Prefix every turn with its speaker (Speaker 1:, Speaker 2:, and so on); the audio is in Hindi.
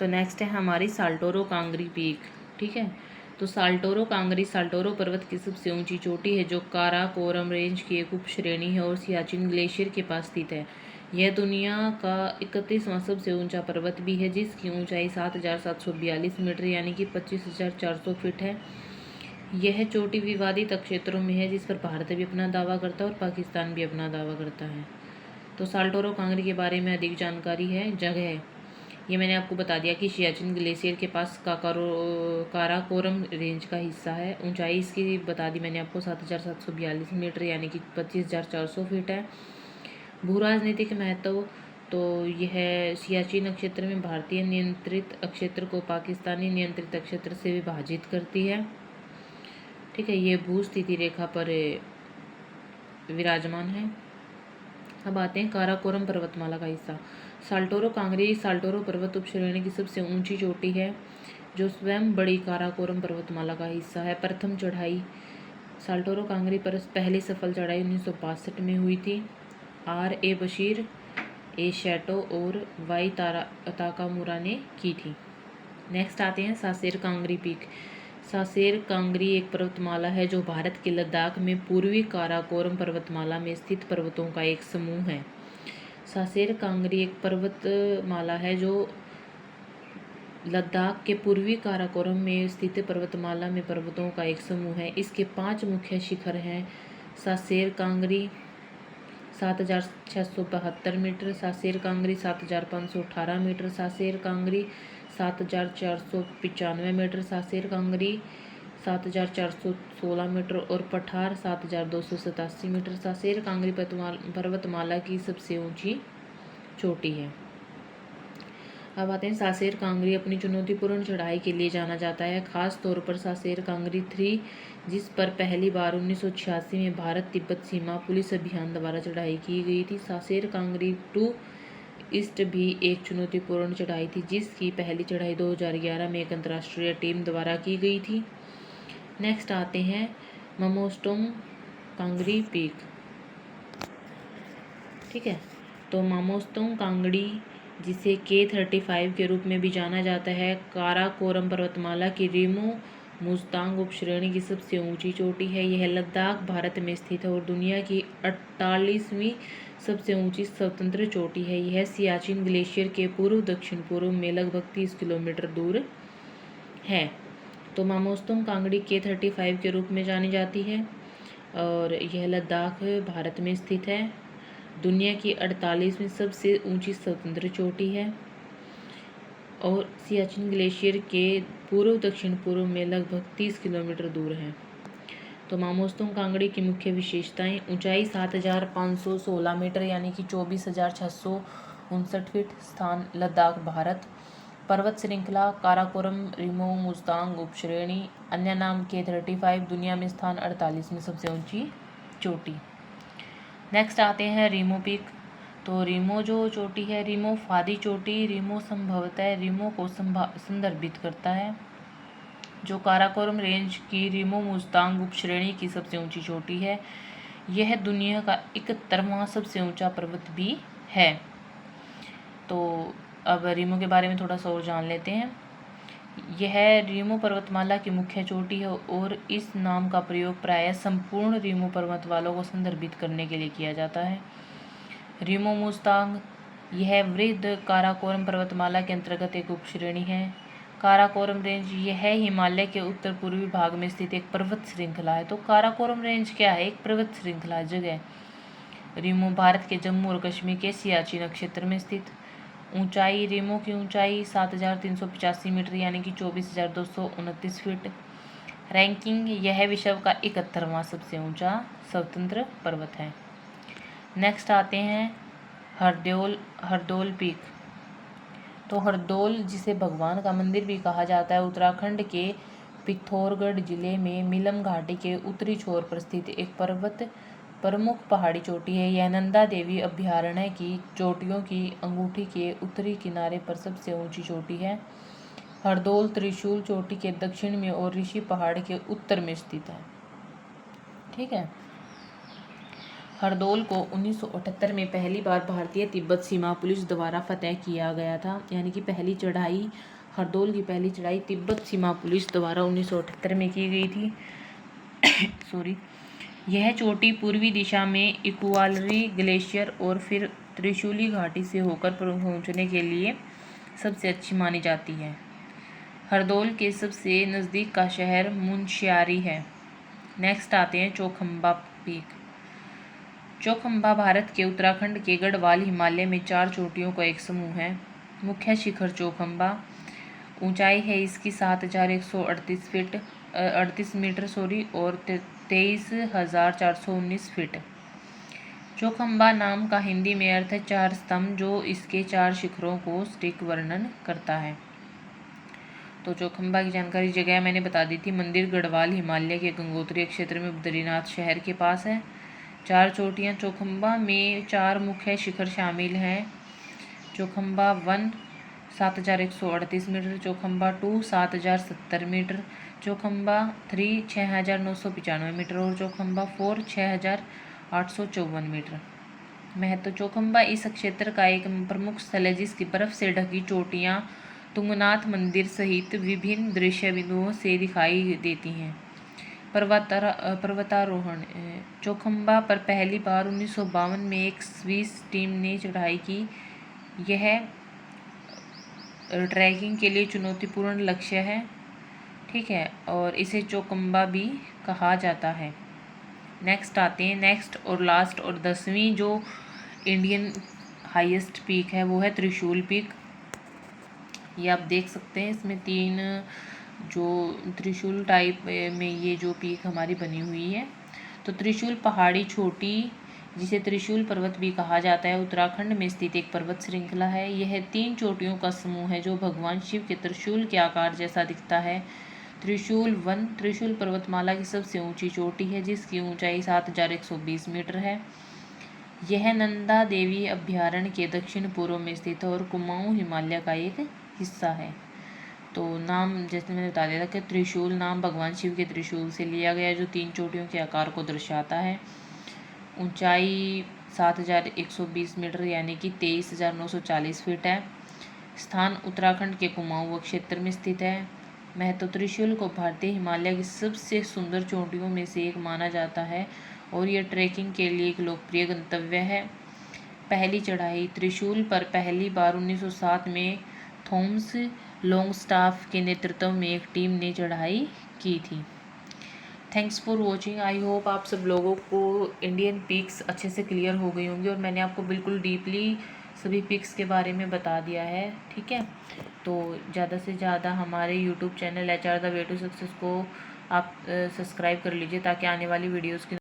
Speaker 1: तो नेक्स्ट है हमारी साल्टोरो कांगरी पीक। ठीक है, तो साल्टोरो कांगरी साल्टोरो पर्वत की सबसे ऊंची चोटी है जो काराकोरम रेंज की एक उप श्रेणी है और सियाचिन ग्लेशियर के पास स्थित है। यह दुनिया का 31वां सबसे ऊंचा पर्वत भी है जिसकी ऊंचाई 7,742 मीटर यानी कि 25,400 फीट है। यह चोटी विवादित क्षेत्रों में है जिस पर भारत भी अपना दावा करता है और पाकिस्तान भी अपना दावा करता है। तो साल्टोरो कांगरी के बारे में अधिक जानकारी है। जगह ये मैंने आपको बता दिया कि सियाचिन ग्लेशियर के पास काराकोरम रेंज का हिस्सा है। ऊंचाई इसकी बता दी मैंने आपको 7,742 मीटर यानी कि 25,400 फीट है। भू राजनीतिक महत्व, तो यह सियाचिन क्षेत्र में भारतीय नियंत्रित क्षेत्र को पाकिस्तानी नियंत्रित क्षेत्र से विभाजित करती है। ठीक है, ये भू स्थिति रेखा पर विराजमान है। अब आते हैं काराकोरम पर्वतमाला का हिस्सा। साल्टोरो कांगरी साल्टोरो पर्वत उपश्रेणी की सबसे ऊंची चोटी है जो स्वयं बड़ी काराकोरम पर्वतमाला का हिस्सा है। प्रथम चढ़ाई साल्टोरो कांगरी पर पहली सफल चढ़ाई 1962 में हुई थी। R.A. बशीर, A. शैटो और Y. ताकामुरा ने की थी। नेक्स्ट आते हैं सासेर कांगरी पीक। सासेर कांगरी एक पर्वतमाला है जो भारत के लद्दाख में पूर्वी काराकोरम पर्वतमाला में स्थित पर्वतों का एक समूह है। सासेर कांगरी एक पर्वतमाला है जो लद्दाख के पूर्वी काराकोरम में स्थित पर्वतमाला में पर्वतों का एक समूह है। इसके 5 मुख्य शिखर हैं। Saser Kangri 7,672 metre, Saser Kangri 7,518 metre, Saser Kangri 7,495 metre, Saser Kangri 7,416 metre और पठार 7,287 मीटर सासेर कांगरी पर्वतमाला की सबसे ऊंची चोटी है। अब आते हैं सासेर कांगरी अपनी चुनौतीपूर्ण चढ़ाई के लिए जाना जाता है, खास तौर पर सासेर कांगरी 3 जिस पर पहली बार 1986 में भारत तिब्बत सीमा पुलिस अभियान द्वारा चढ़ाई की गई थी। सासेर कांगरी 2 ईस्ट भी एक चुनौतीपूर्ण चढ़ाई थी जिसकी पहली चढ़ाई 2011 में एक अंतर्राष्ट्रीय टीम द्वारा की गई थी। नेक्स्ट आते हैं मामोस्टोंग कांगरी पीक। ठीक है, तो मामोस्टोंग कांगड़ी जिसे K35 के रूप में भी जाना जाता है काराकोरम पर्वतमाला की रीमो मुस्तांग उपश्रेणी की सबसे ऊंची चोटी है। यह लद्दाख भारत में स्थित है और दुनिया की 48वीं सबसे ऊंची स्वतंत्र चोटी है। यह सियाचिन ग्लेशियर के पूर्व दक्षिण पूर्व में लगभग 30 किलोमीटर दूर है। तो मामोस्टोंग कांगड़ी K35 के रूप में जानी जाती है और यह लद्दाख भारत में स्थित है। दुनिया की 48वीं सबसे ऊंची स्वतंत्र चोटी है और सियाचिन ग्लेशियर के पूर्व दक्षिण पूर्व में लगभग 30 किलोमीटर दूर है। तो मामोस्टोंग कांगड़ी की मुख्य विशेषताएं: ऊंचाई 7,516 मीटर यानी कि 24,659 फीट, स्थान लद्दाख भारत, पर्वत श्रृंखला काराकोरम रीमो मुस्तांग उपश्रेणी, अन्य नाम K35, दुनिया में स्थान 48वीं सबसे ऊंची चोटी। नेक्स्ट आते हैं रीमो पीक। तो रीमो जो चोटी है, रीमो फादी चोटी, रीमो संभवतः रीमो को संदर्भित करता है जो काराकोरम रेंज की रीमो मुस्तांग उपश्रेणी की सबसे ऊंची चोटी है। यह दुनिया का 71वां सबसे ऊंचा पर्वत भी है। तो अब रीमो के बारे में थोड़ा सा और जान लेते हैं। यह रीमो पर्वतमाला की मुख्य चोटी है और इस नाम का प्रयोग प्रायः संपूर्ण रीमो पर्वत वालों को संदर्भित करने के लिए किया जाता है। रीमो मुस्तांग यह वृहद काराकोरम पर्वतमाला के अंतर्गत एक उपश्रेणी है। काराकोरम रेंज यह हिमालय के उत्तर पूर्वी भाग में स्थित एक पर्वत श्रृंखला है। तो काराकोरम रेंज क्या है? एक पर्वत श्रृंखला जगह। रीमो भारत के जम्मू और कश्मीर के सियाचिन क्षेत्र में स्थित। ऊंचाई रीमो की ऊंचाई 7,385 मीटर यानी कि 24,229 फीट। रैंकिंग यह विश्व का 71वां सबसे ऊंचा स्वतंत्र पर्वत है। नेक्स्ट आते हैं हरदोल पीक। तो हरदोल जिसे भगवान का मंदिर भी कहा जाता है, उत्तराखंड के पिथौरागढ़ जिले में मिलम घाटी के उत्तरी छोर पर स्थित एक प्रमुख पहाड़ी चोटी है। यह नंदा देवी अभयारण्य की चोटियों की अंगूठी के उत्तरी किनारे पर सबसे ऊंची चोटी है। हरदोल त्रिशूल चोटी के दक्षिण में और ऋषि पहाड़ के उत्तर में स्थित है। ठीक है, हरदौल को 1978 में पहली बार भारतीय तिब्बत सीमा पुलिस द्वारा फतह किया गया था। यानी कि पहली चढ़ाई, हरदौल की पहली चढ़ाई तिब्बत सीमा पुलिस द्वारा 1978 में की गई थी। सॉरी। यह चोटी पूर्वी दिशा में इक्वालरी ग्लेशियर और फिर त्रिशूली घाटी से होकर पहुंचने के लिए सबसे अच्छी मानी जाती है। हरदौल के सबसे नज़दीक का शहर मुनस्यारी है। नेक्स्ट आते हैं चौखंबा पीक। चौखंबा भारत के उत्तराखंड के गढ़वाल हिमालय में 4 चोटियों का एक समूह है। मुख्य शिखर चौखंबा, ऊंचाई है इसकी 7,138 मीटर और 23,419 फीट। चौखंबा नाम का हिंदी में अर्थ है 4 स्तंभ, जो इसके 4 शिखरों को सटीक वर्णन करता है। तो चौखंबा की जानकारी जगह मैंने बता दी थी। मंदिर गढ़वाल हिमालय के गंगोत्री क्षेत्र में बद्रीनाथ शहर के पास है। 4 चोटियाँ चौखंबा में 4 मुख्य शिखर शामिल हैं। Chaukhamba 1 7,138 metre, Chaukhamba 2 7,070 metre, Chaukhamba 3 6,995 metre और चौखंबा 4 6,854 मीटर। महत्व। चौखंबा इस क्षेत्र का एक प्रमुख स्थल है जिसकी बर्फ से ढकी चोटियाँ तुंगनाथ मंदिर सहित विभिन्न दृश्य बिंदुओं से दिखाई देती हैं। पर्वतारोहण। चौखंबा पर पहली बार 1952 में एक स्विस टीम ने चढ़ाई की। यह ट्रैकिंग के लिए चुनौतीपूर्ण लक्ष्य है, ठीक है, और इसे चौखंबा भी कहा जाता है। नेक्स्ट आते हैं, नेक्स्ट और लास्ट और 10वीं जो इंडियन हाईएस्ट पीक है वो है त्रिशूल पीक। ये आप देख सकते हैं, इसमें 3 जो त्रिशूल टाइप में ये जो पीक हमारी बनी हुई है। तो त्रिशूल पहाड़ी चोटी, जिसे त्रिशूल पर्वत भी कहा जाता है, उत्तराखंड में स्थित एक पर्वत श्रृंखला है। यह 3 चोटियों का समूह है जो भगवान शिव के त्रिशूल के आकार जैसा दिखता है। त्रिशूल 1 त्रिशूल पर्वतमाला की सबसे ऊंची चोटी है जिसकी ऊंचाई 7,120 मीटर है। यह नंदा देवी अभयारण्य के दक्षिण पूर्व में स्थित है और कुमाऊं हिमालय का एक हिस्सा है। तो नाम जैसे मैंने बता दिया था कि त्रिशूल नाम भगवान शिव के त्रिशूल से लिया गया है जो 3 चोटियों के आकार को दर्शाता है। ऊंचाई 7,120 मीटर यानी कि 23,940 फीट है। स्थान उत्तराखंड के कुमाऊं क्षेत्र में स्थित है। महत्व। त्रिशूल को भारतीय हिमालय की सबसे सुंदर चोटियों में से एक माना जाता है और यह ट्रैकिंग के लिए एक लोकप्रिय गंतव्य है। पहली चढ़ाई। त्रिशूल पर पहली बार 1907 में थॉमस लॉन्गस्टाफ के नेतृत्व में एक टीम ने चढ़ाई की थी। Thanks for watching. I hope आप सब लोगों को इंडियन पिक्स अच्छे से क्लियर हो गई होंगी और मैंने आपको बिल्कुल डीपली सभी पिक्स के बारे में बता दिया है, ठीक है। तो ज़्यादा से ज़्यादा हमारे YouTube channel HR the way to success को आप सब्सक्राइब कर लीजिए ताकि आने वाली वीडियोज़ की